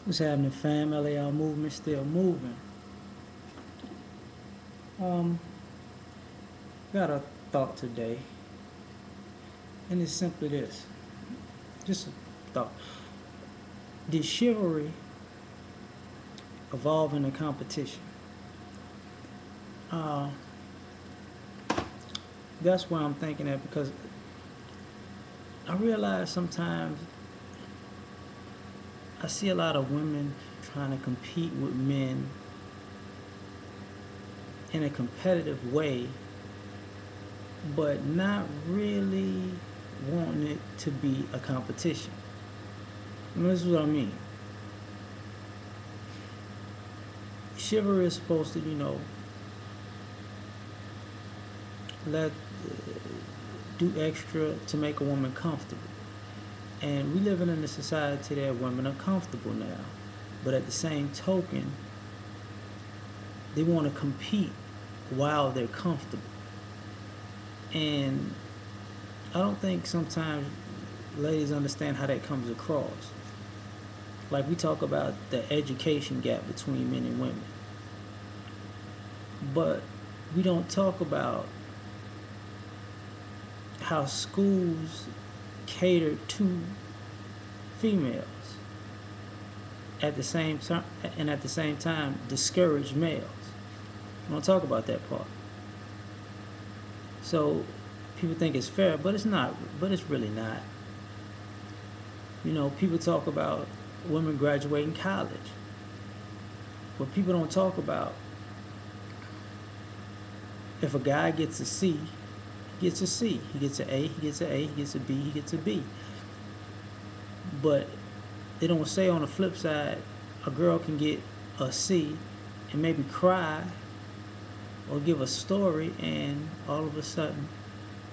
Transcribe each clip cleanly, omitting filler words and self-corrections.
What's happening, fam? L.A.R movement still moving. Um, got a thought today, and it's simply this: just a thought. Did chivalry evolve in a competition? Uh, that's where I'm thinking at because I realize sometimes I see a lot of women trying to compete with men in a competitive way, but not really wanting it to be a competition. And this is what I mean. Chivalry is supposed to, let do extra to make a woman comfortable. And we living in a society that women are comfortable now, but at the same token, they want to compete while they're comfortable. And I don't think sometimes ladies understand how that comes across. Like we talk about the education gap between men and women, but we don't talk about how schools cater to females at the same time, and at the same time discourage males. We don't talk about that part. So people think it's fair, but it's not. But it's really not. People talk about women graduating college. What people don't talk about, if a guy gets a C, he gets a C. He gets an A, he gets an A, he gets a B, he gets a B. But they don't say on the flip side, a girl can get a C and maybe cry or give a story, and all of a sudden,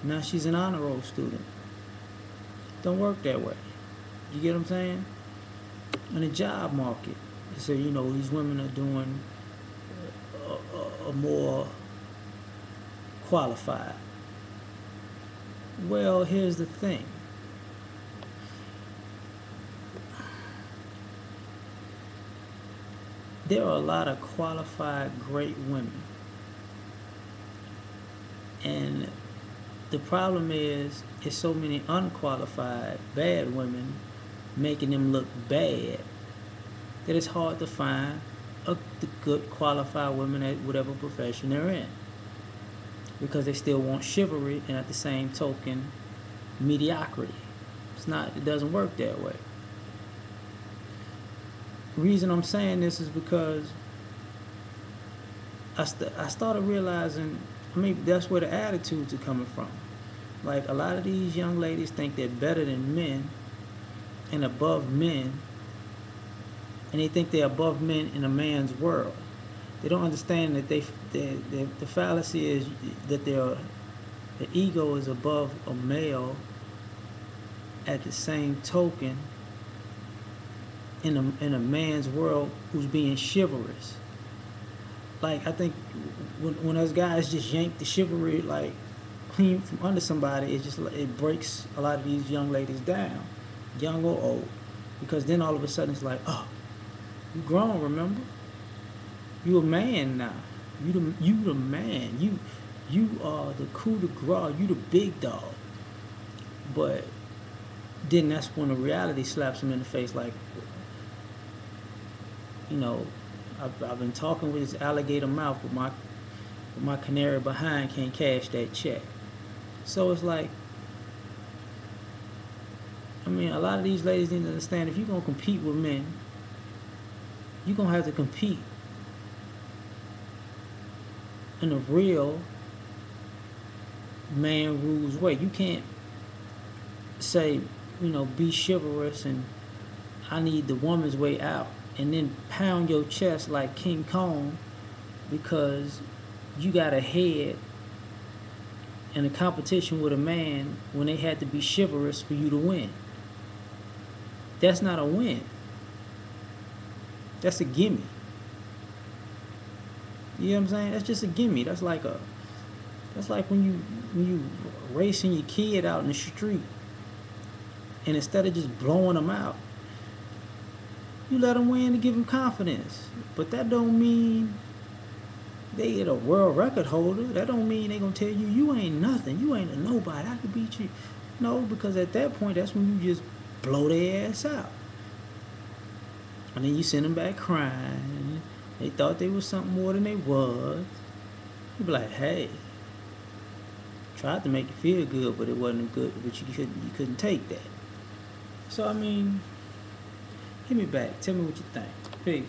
now she's an honor roll student. Don't work that way. You get what I'm saying? In the job market, so these women are doing a more qualified. Well, here's the thing. There are a lot of qualified, great women. And the problem is, so many unqualified, bad women making them look bad that it's hard to find the good, qualified women at whatever profession they're in. Because they still want chivalry and at the same token, mediocrity. It doesn't work that way. The reason I'm saying this is because I started realizing, that's where the attitudes are coming from. Like, a lot of these young ladies think they're better than men and above men, and they think they're above men in a man's world. They don't understand that the fallacy is that the ego is above a male at the same token in a man's world who's being chivalrous. Like, I think when us guys just yank the chivalry like clean from under somebody, it breaks a lot of these young ladies down, young or old, because then all of a sudden it's like, oh, you grown, remember? You a man now. You the man. You are the coup de grace. You the big dog. But then that's when the reality slaps him in the face. Like, I've been talking with this alligator mouth, but my canary behind can't cash that check. So it's like, a lot of these ladies need to understand, if you're gonna compete with men, you're gonna have to compete in a real man rules way. You can't say, be chivalrous and I need the woman's way out, and then pound your chest like King Kong because you got a head in a competition with a man when they had to be chivalrous for you to win. That's not a win. That's a gimme. You know what I'm saying? That's just a gimme. That's like when you racing your kid out in the street, and instead of just blowing them out, You let them win to give them confidence. But that don't mean they get a world record holder. That don't mean they gonna tell you you ain't nothing. You ain't a nobody. I could beat you. No, because at that point, that's when you just blow their ass out. And then you send them back crying. They thought they was something more than they was. You be like, hey, tried to make you feel good, but it wasn't good. But you couldn't take that. So I mean, hit me back. Tell me what you think. Peace.